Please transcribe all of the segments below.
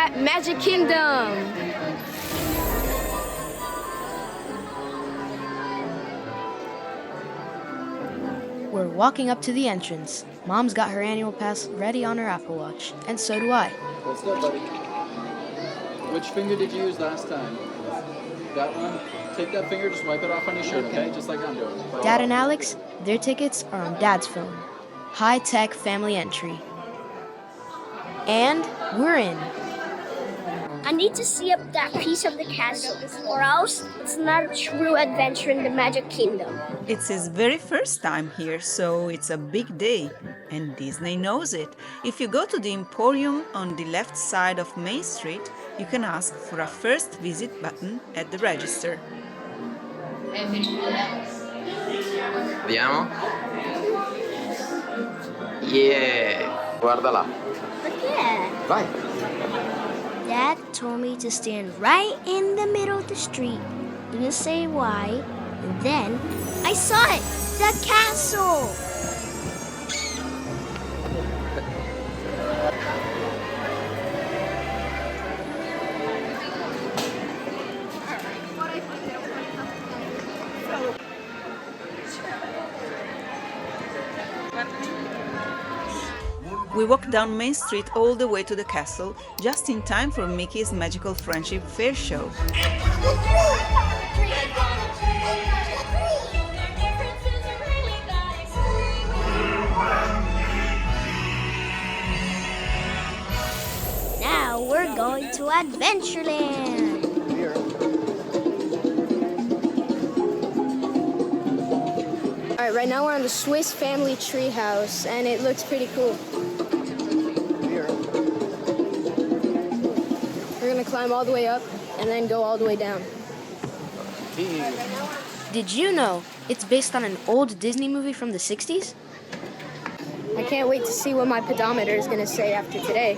at Magic Kingdom. We're walking up to the entrance. Mom's got her annual pass ready on her Apple Watch, and so do I. What's up, buddy? Which finger did you use last time? That one? Take that finger, just wipe it off on your shirt, okay? Just like I'm doing. Dad and Alex, their tickets are on Dad's phone. High-tech family entry. And we're in. I need to see up that piece of the castle, or else it's not a true adventure in the Magic Kingdom. It's his very first time here, so it's a big day. And Disney knows it. If you go to the Emporium on the left side of Main Street, you can ask for a first visit button at the register. Vediamo? Yeah! Guarda là. Look at Vai! Dad told me to stand right in the middle of the street. Didn't say why. And then I saw it! The castle! We walk down Main Street all the way to the castle, just in time for Mickey's Magical Friendship Fair show. Now we're going to Adventureland! All right, right now we're on the Swiss Family Treehouse, and it looks pretty cool. We're gonna climb all the way up and then go all the way down. Did you know it's based on an old Disney movie from the 60s? I can't wait to see what my pedometer is gonna say after today.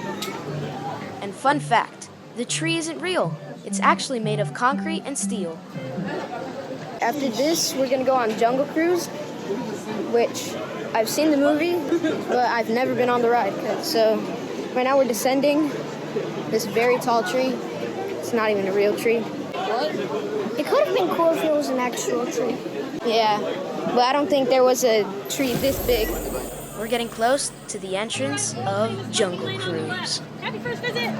And fun fact, the tree isn't real. It's actually made of concrete and steel. After this, we're gonna go on Jungle Cruise, which I've seen the movie, but I've never been on the ride. So right now we're descending this very tall tree. It's not even a real tree. It could have been cool if it was an actual tree. Yeah, but I don't think there was a tree this big. We're getting close to the entrance of Jungle Cruise. Happy first visit.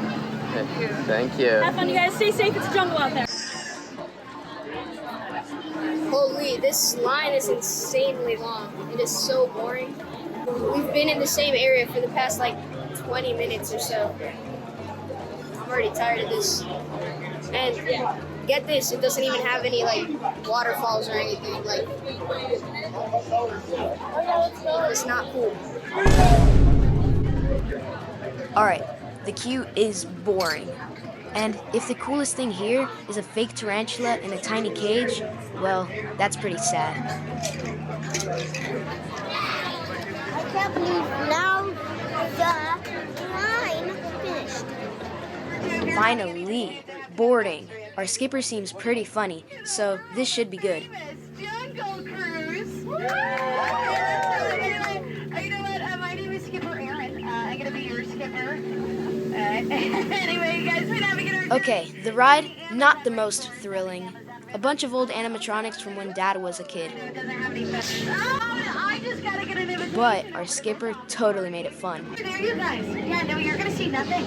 Thank you. Have fun, you guys. Stay safe. It's a jungle out there. Holy, this line is insanely long. It is so boring. We've been in the same area for the past like 20 minutes or so. I'm already tired of this. And yeah, get this, it doesn't even have any like waterfalls or anything. Like, it's not cool. All right, the queue is boring. And if the coolest thing here is a fake tarantula in a tiny cage, well, that's pretty sad. I can't believe now the line finished. Finally, boarding. Our skipper seems pretty funny, so this should be good. Jungle Cruise. You know what? My name is Skipper Aaron. I'm gonna be your skipper. Anyway, you guys, we're having an Okay, the ride, not the most thrilling. A bunch of old animatronics from when Dad was a kid. I just gotta get an invitation. But our skipper totally made it fun. There, you guys. Yeah, no, you're gonna see nothing.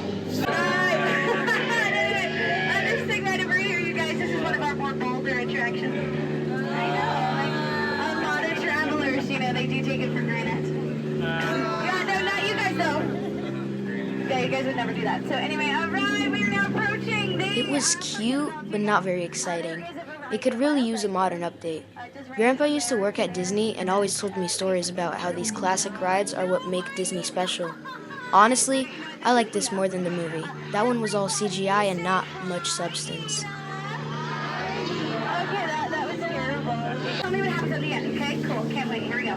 This thing right over here, you guys. This is one of our more bolder attractions. I know. A lot of travelers, they do take it for granted. Yeah, no, not you guys though. Yeah, you guys would never do that. So anyway, all right, we are now approaching the... It was cute, but not very exciting. It could really use a modern update. Grandpa used to work at Disney and always told me stories about how these classic rides are what make Disney special. Honestly, I like this more than the movie. That one was all CGI and not much substance. Okay, that was terrible. Tell me what happens at the end, okay? Cool, can't wait, here we go.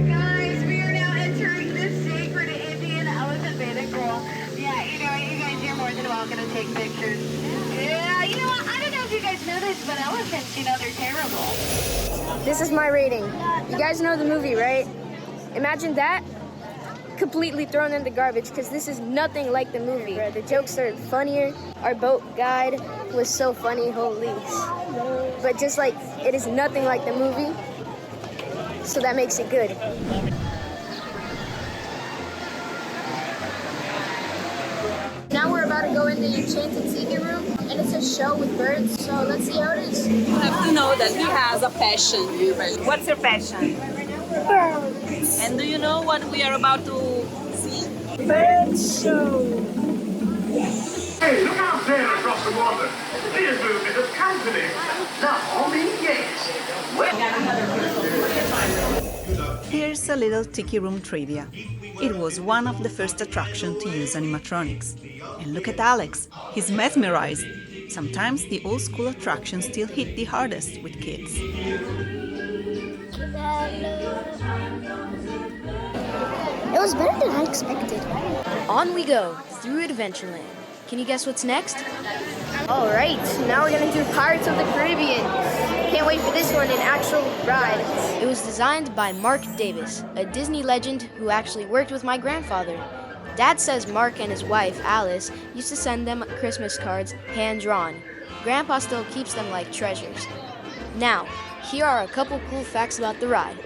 Guys, we are now entering the sacred Indian elephant banquet. Yeah, you guys, you're more than welcome to take pictures. Yeah. this is my rating. You guys know the movie, right? Imagine that completely thrown in the garbage because this is nothing like the movie. The jokes are funnier. Our boat guide was so funny, holy. But just like, it is nothing like the movie. So that makes it good. Now we're about to go in the Enchanted Tiki Room, and it's a show with birds, so let's see how it is. You have to know that he has a passion. What's your passion? Birds. And do you know what we are about to see? Bird show. Hey, look out there across the water. Here's a bit of company. Now, engage. Here's a little Tiki Room trivia. It was one of the first attractions to use animatronics. And look at Alex, he's mesmerized. Sometimes the old school attractions still hit the hardest with kids. It was better than I expected. On we go, through Adventureland. Can you guess what's next? All right, now we're gonna do Pirates of the Caribbean. Can't wait for this one, an actual ride. It was designed by Mark Davis, a Disney legend who actually worked with my grandfather. Dad says Mark and his wife, Alice, used to send them Christmas cards hand-drawn. Grandpa still keeps them like treasures. Now, here are a couple cool facts about the ride.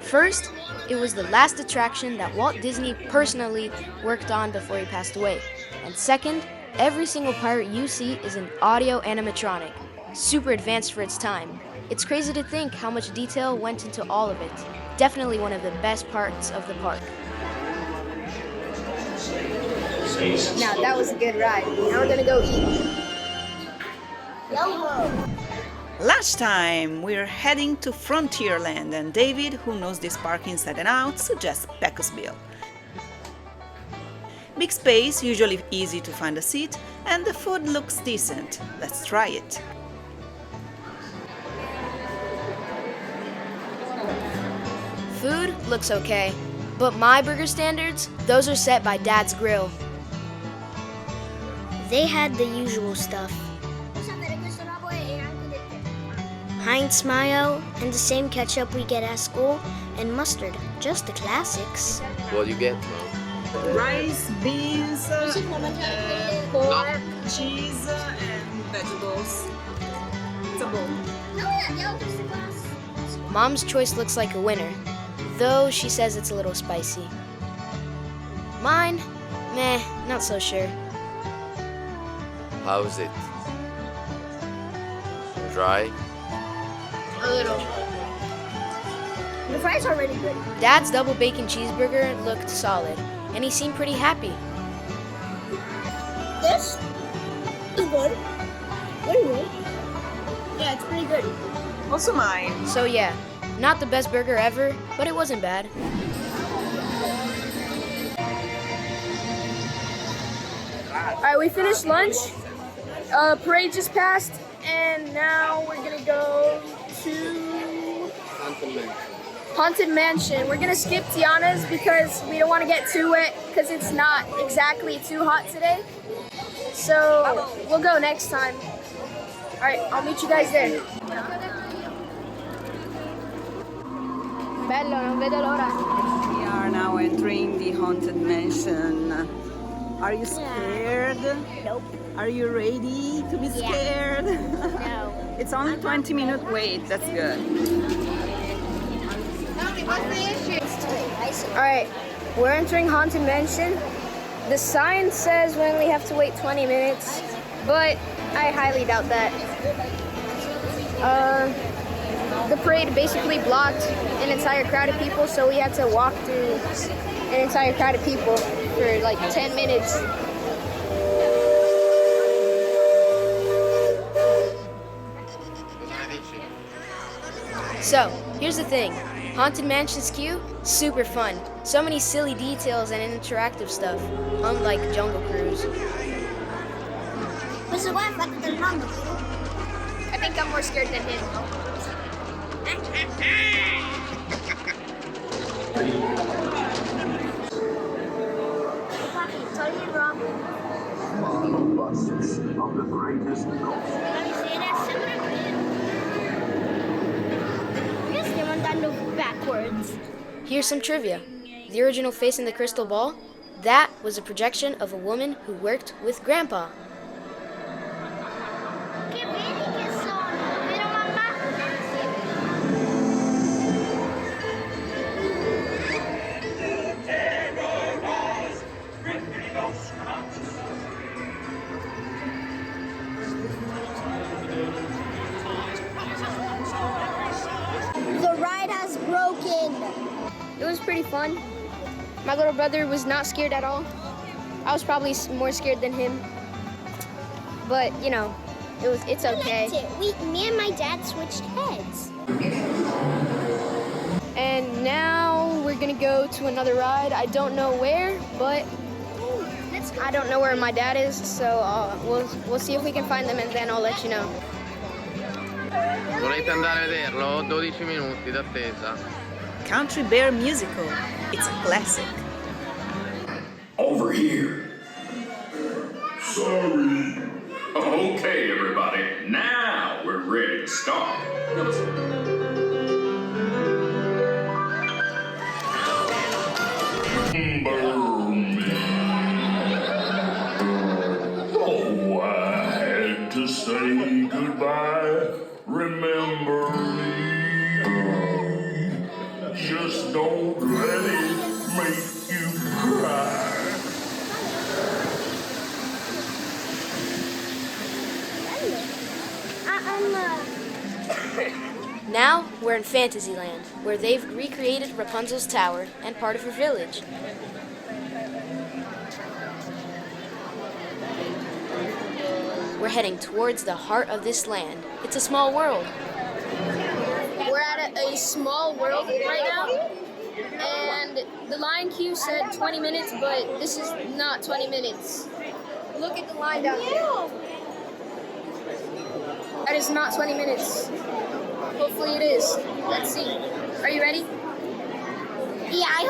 First, it was the last attraction that Walt Disney personally worked on before he passed away. And second, every single pirate you see is an audio animatronic, super advanced for its time. It's crazy to think how much detail went into all of it. Definitely one of the best parts of the park. Now that was a good ride. Now we're gonna go eat. Last time, we're heading to Frontierland, and David, who knows this park inside and out, suggests Pecosville. Big space, usually easy to find a seat, and the food looks decent. Let's try it. Food looks okay, but my burger standards, those are set by Dad's Grill. They had the usual stuff. Heinz mayo and the same ketchup we get at school, and mustard, just the classics. What do you get, Mom? Rice, beans, pork, cheese, and vegetables. It's a bowl. Mom's choice looks like a winner, though she says it's a little spicy. Mine? Meh, not so sure. How's it? Dry? A little. The fries are really good. Dad's double bacon cheeseburger looked solid, and he seemed pretty happy. This is good. Very good. Yeah, it's pretty good. Also mine. So yeah, not the best burger ever, but it wasn't bad. All right, we finished lunch. Parade just passed, and now we're gonna go to Haunted Mansion. We're gonna skip Tiana's because we don't want to get too wet because it's not exactly too hot today. So we'll go next time. All right, I'll meet you guys there. Bello, non vedo l'ora. We are now entering the Haunted Mansion. Are you scared? Nope. Are you ready to be scared? No. It's only 20-minute wait, that's good. All right, we're entering Haunted Mansion. The sign says we only have to wait 20 minutes, but I highly doubt that. The parade basically blocked an entire crowd of people, so we had to walk through an entire crowd of people for like 10 minutes. So, here's the thing. Haunted Mansion's queue, super fun. So many silly details and interactive stuff, unlike Jungle Cruise. I think I'm more scared than him. Busts of the greatest ghosts. backwards. Here's some trivia. The original face in the crystal ball, that was a projection of a woman who worked with Grandpa. Che vedi che sono, vero mamma? The ride has broken. It was pretty fun. My little brother was not scared at all. I was probably more scared than him. But, you know, it's okay. Me and my dad switched heads. And now we're gonna go to another ride. I don't know where, but I don't know where my dad is, so we'll see if we can find them and then I'll let you know. Volete andare a vederlo? Ho 12 minuti d'attesa. Country Bear Musical. It's a classic. Over here. Sorry. Okay, everybody. Now we're ready to start. Remember me. Oh, I had to say goodbye. Remember me. Just don't let it make you cry. Now we're in Fantasyland, where they've recreated Rapunzel's tower and part of her village. We're heading towards the heart of this land. It's a small world. We're at a small world right now, and the line queue said 20 minutes, but this is not 20 minutes. Look at the line down there. That is not 20 minutes. Hopefully it is. Let's see. Are you ready? Yeah, I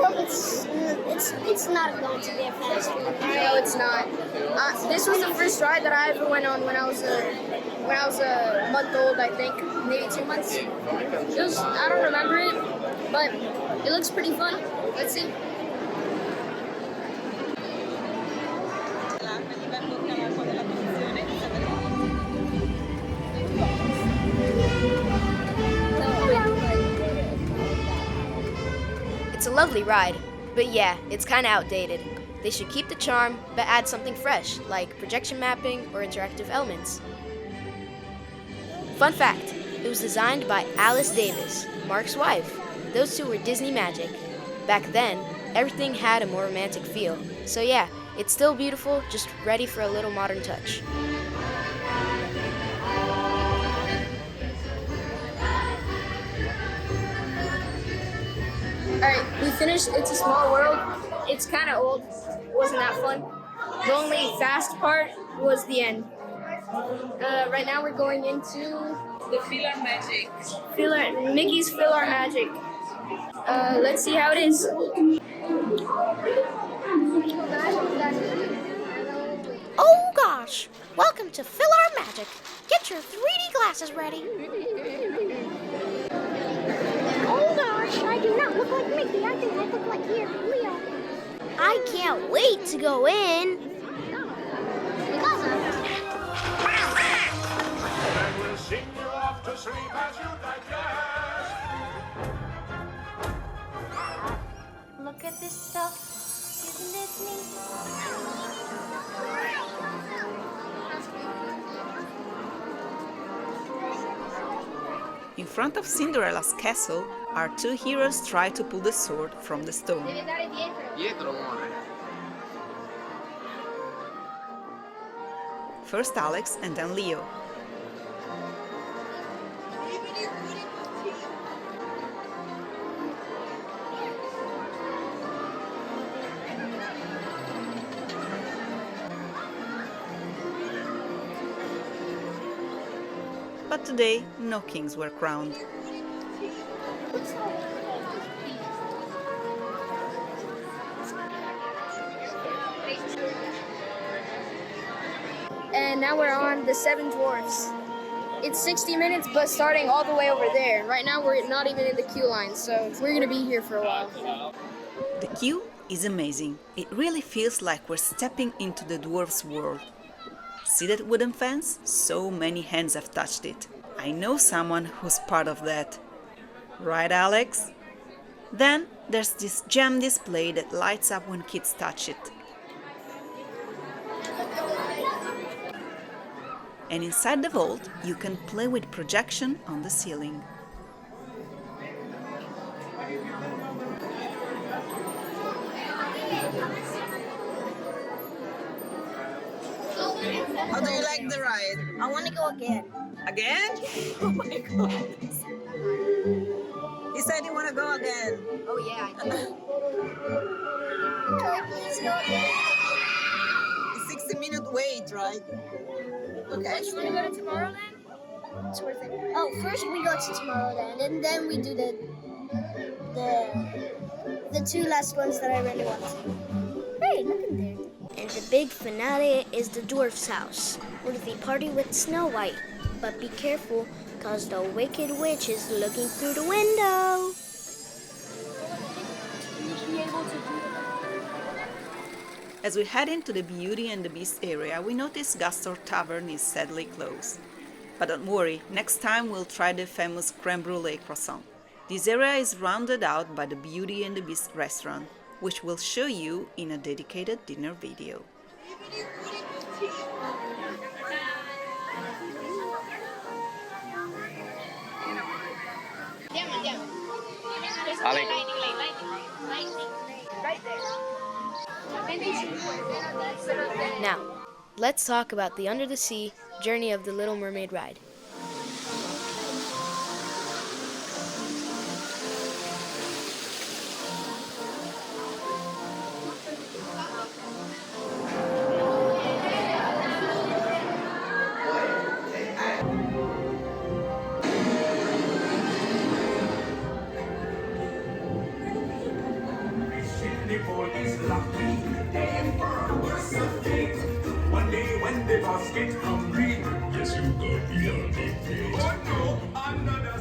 hope it's not going to be a fast one. No, it's not. This was the first ride that I ever went on when I was a month old, I think, maybe 2 months. I don't remember it, but it looks pretty fun. Let's see. It's a lovely ride, but yeah, it's kinda outdated. They should keep the charm, but add something fresh, like projection mapping or interactive elements. Fun fact, it was designed by Alice Davis, Mark's wife. Those two were Disney magic. Back then, everything had a more romantic feel. So yeah, it's still beautiful, just ready for a little modern touch. Alright, we finished It's a Small World. It's kind of old. Wasn't that fun. The only fast part was the end. Right now we're going into The Feel Our Magic. Mickey's Feel Our Magic. Let's see how it is. Oh gosh! Welcome to Fill Our Magic. Get your 3D glasses ready. Oh gosh, I do not look like Mickey. I think I look like here, Leo. I can't wait to go in. And we'll sing you off to sleep as you digest. Look at this stuff. Isn't it neat? In front of Cinderella's castle, our two heroes try to pull the sword from the stone. Dietro muore. First Alex and then Leo. But today, no kings were crowned. And now we're on the Seven Dwarfs. It's 60 minutes, but starting all the way over there. Right now, we're not even in the queue line, so we're gonna be here for a while. The queue is amazing. It really feels like we're stepping into the dwarf's world. See that wooden fence? So many hands have touched it. I know someone who's part of that. Right, Alex? Then there's this gem display that lights up when kids touch it. And inside the vault, you can play with projection on the ceiling. How do you like the ride? I want to go again. Again? Oh my god. He said he want to go again. Oh yeah, I do. Can we please go again? It's 60-minute wait, right? Okay. You wanna go to Tomorrowland? It's worth it. Oh, first we go to Tomorrowland, and then we do the two last ones that I really want to. Hey, look in there. And the big finale is the dwarf's house, where they party with Snow White. But be careful, cause the Wicked Witch is looking through the window. As we head into the Beauty and the Beast area, we notice Gastor Tavern is sadly closed. But don't worry, next time we'll try the famous creme brulee croissant. This area is rounded out by the Beauty and the Beast restaurant, which we'll show you in a dedicated dinner video. Alex. Right there. Now, let's talk about the Under the Sea Journey of the Little Mermaid ride.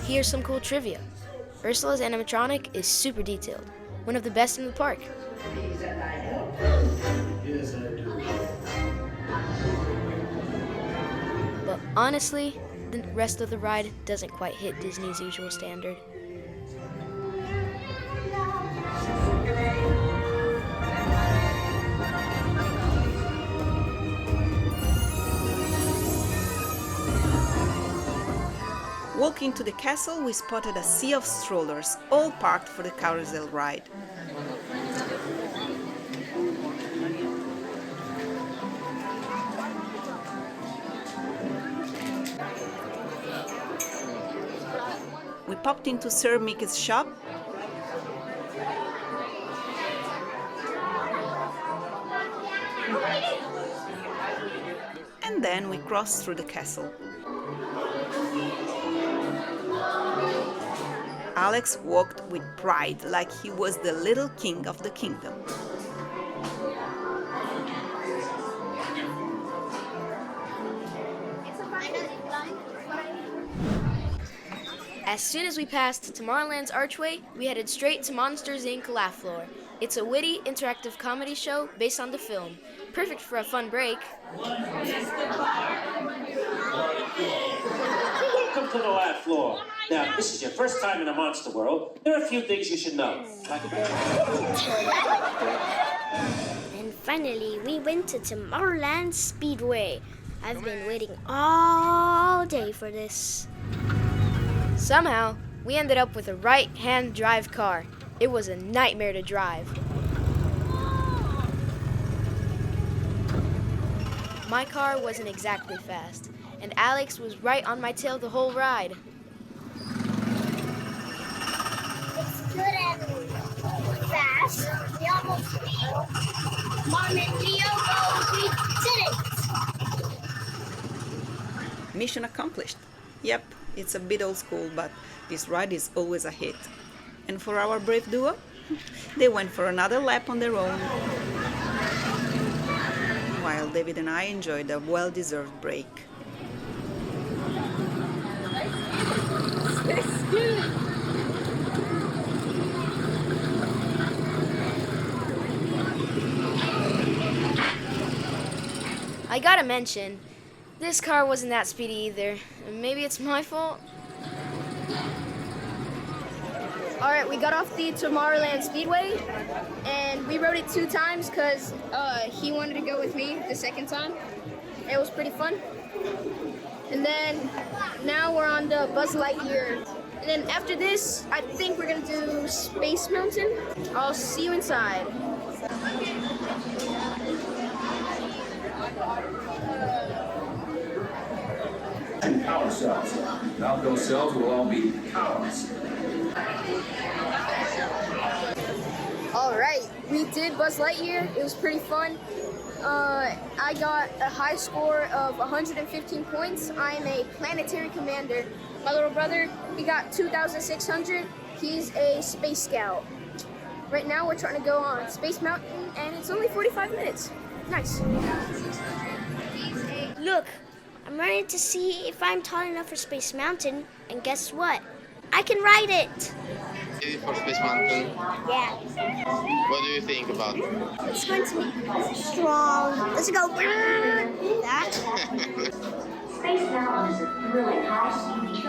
Here's some cool trivia. Ursula's animatronic is super detailed, one of the best in the park. But honestly, the rest of the ride doesn't quite hit Disney's usual standard. Walking to the castle, we spotted a sea of strollers, all parked for the carousel ride. We popped into Sir Mickey's shop. And then we crossed through the castle. Alex walked with pride like he was the little king of the kingdom. As soon as we passed Tomorrowland's archway, we headed straight to Monsters, Inc. Laugh Floor. It's a witty, interactive comedy show based on the film. Perfect for a fun break. Welcome to the Laugh Floor. Now, this is your first time in a monster world. There are a few things you should know. And finally, we went to Tomorrowland Speedway. I've been waiting all day for this. Somehow, we ended up with a right-hand drive car. It was a nightmare to drive. My car wasn't exactly fast, and Alex was right on my tail the whole ride. It's good and fast. We almost made it. Mom and Diogo, we did it! Mission accomplished. Yep, it's a bit old school, but this ride is always a hit. And for our brave duo, they went for another lap on their own, while David and I enjoyed a well-deserved break. I gotta mention, this car wasn't that speedy either. Maybe it's my fault? Alright, we got off the Tomorrowland Speedway, and we rode it 2 times because he wanted to go with me the second time. It was pretty fun. And then now we're on the Buzz Lightyear. And then after this, I think we're gonna do Space Mountain. I'll see you inside. Power cells. Without those cells, we'll all be cowards. Alright, we did Buzz Lightyear. It was pretty fun. I got a high score of 115 points. I am a planetary commander. My little brother, he got 2,600. He's a space scout. Right now we're trying to go on Space Mountain, and it's only 45 minutes. Nice. Look, I'm ready to see if I'm tall enough for Space Mountain, and guess what? I can ride it! Ready for Space Mountain? Yeah. What do you think about it? It's going to be strong. Let's go. That. Space Mountain is a thrilling high-speed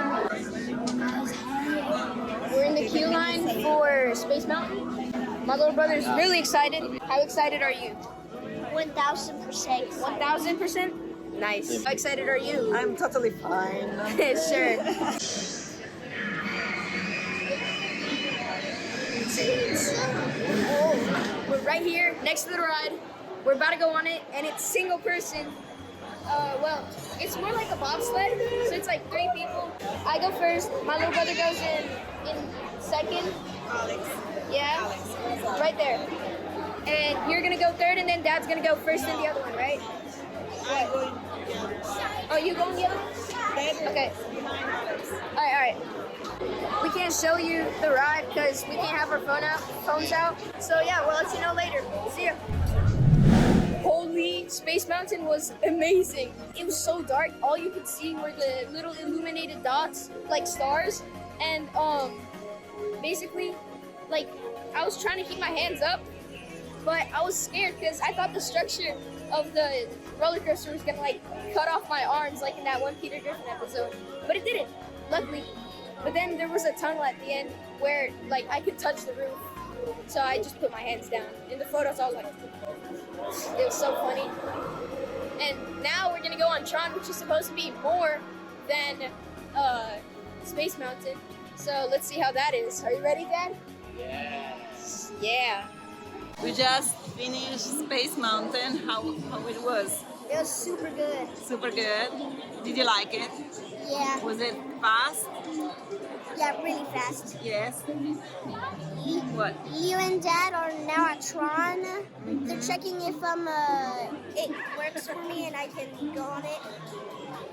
We're in the queue line for Space Mountain. My little brother's really excited. How excited are you? 1,000%. 1,000%? Nice. How excited are you? I'm totally fine. Sure. Oh, we're right here next to the ride. We're about to go on it, and it's single person. Well, it's more like a bobsled, so it's like 3 people. I go first. My little brother goes in second. Alex. Yeah, right there. And you're gonna go third, and then Dad's gonna go first in the other one, right? I'm going. Oh, you going the other one? Okay. All right. We can't show you the ride because we can't have our phones out. So yeah, we'll let you know later. See ya. Holy, Space Mountain was amazing. It was so dark. All you could see were the little illuminated dots, like stars. And basically, like, I was trying to keep my hands up, but I was scared because I thought the structure of the roller coaster was gonna like cut off my arms, like in that one Peter Griffin episode. But it didn't, luckily. But then there was a tunnel at the end where like I could touch the roof. So I just put my hands down. In the photos, I was like, it was so funny. And now we're gonna go on Tron, which is supposed to be more than Space Mountain. So let's see how that is. Are you ready, Dad? Yes. Yeah. We just finished Space Mountain. How it was? It was super good. Super good. Did you like it? Yeah. Was it fast? Yeah, really fast. Yes. What? Leo and Dad are now at Tron. They're checking if it works for me and I can go on it.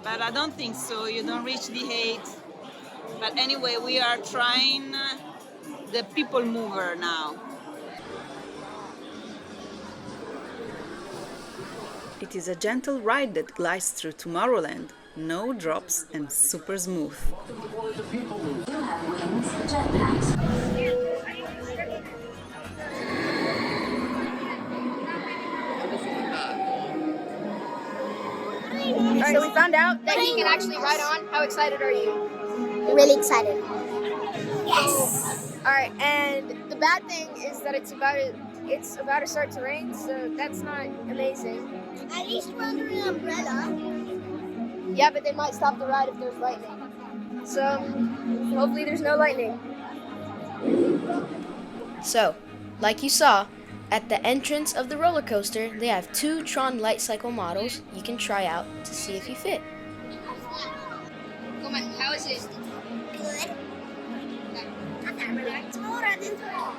But I don't think so. You don't reach the 8. But anyway, we are trying the people mover now. It is a gentle ride that glides through Tomorrowland. No drops and super smooth. Alright, so we found out that he can actually ride on. How excited are you? Really excited. Yes! Alright, and the bad thing is that it's about to start to rain, so that's not amazing. At least we're under an umbrella. Yeah, but they might stop the ride if there's lightning. So, hopefully there's no lightning. So, like you saw, at the entrance of the roller coaster, they have 2 Tron Light Cycle models you can try out to see if you fit. Come on, how is it? Good. Not that relaxed. More adentro.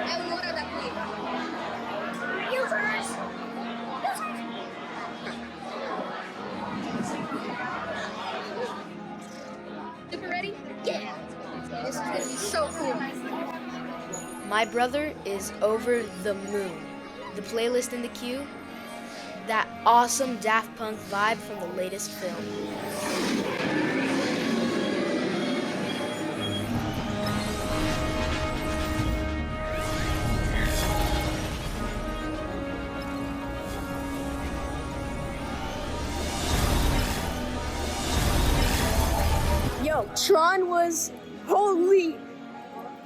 È un'ora da qui. Users. Super ready? Yeah. This is gonna be so cool. My brother is over the moon. The playlist in the queue, that awesome Daft Punk vibe from the latest film. Yo, Tron was holy.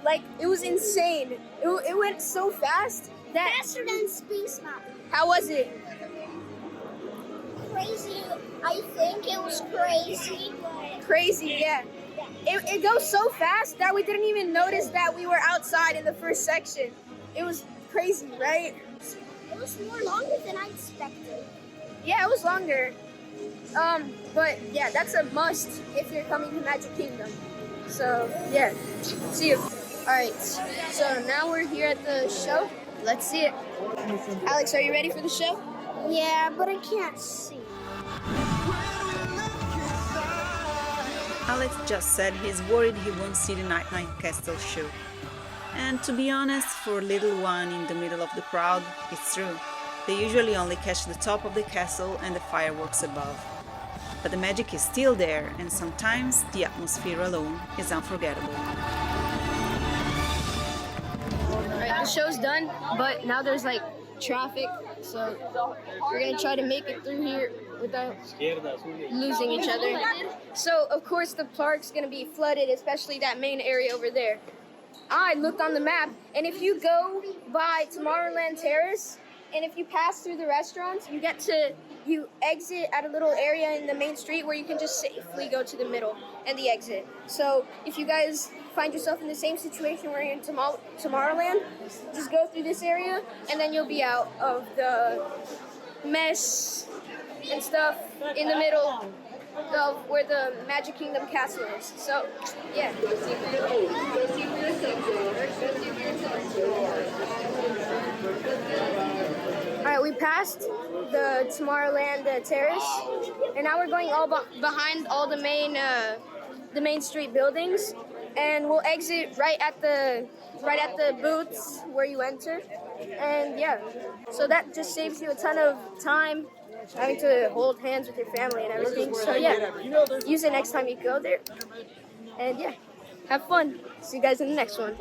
Like, it was insane. It went so fast that. Faster than Space Mountain. How was it? Crazy. I think it was crazy. Crazy, yeah. It goes so fast that we didn't even notice that we were outside in the first section. It was crazy, right? It was more longer than I expected. Yeah, it was longer. But yeah, that's a must if you're coming to Magic Kingdom. So yeah, see you. Alright, so now we're here at the show. Let's see it. Alex, are you ready for the show? Yeah, but I can't see. Alex just said he's worried he won't see the Night Castle show. And to be honest, for a little one in the middle of the crowd, it's true. They usually only catch the top of the castle and the fireworks above. But the magic is still there, and sometimes the atmosphere alone is unforgettable. Alright, the show's done, but now there's like traffic, so we're gonna try to make it through here without losing each other. So of course the park's gonna be flooded, especially that main area over there. I looked on the map, and if you go by Tomorrowland Terrace, and if you pass through the restaurants, you exit at a little area in the main street where you can just safely go to the middle and the exit. So if you guys find yourself in the same situation where you're in Tomorrowland, just go through this area and then you'll be out of the mess and stuff in the middle of where the Magic Kingdom Castle is. So yeah. Alright, we passed the Tomorrowland Terrace, and now we're going all behind all the main street buildings, and we'll exit right at the booths where you enter, and yeah, so that just saves you a ton of time having to hold hands with your family and everything. So yeah, use it next time you go there, and yeah, have fun. See you guys in the next one.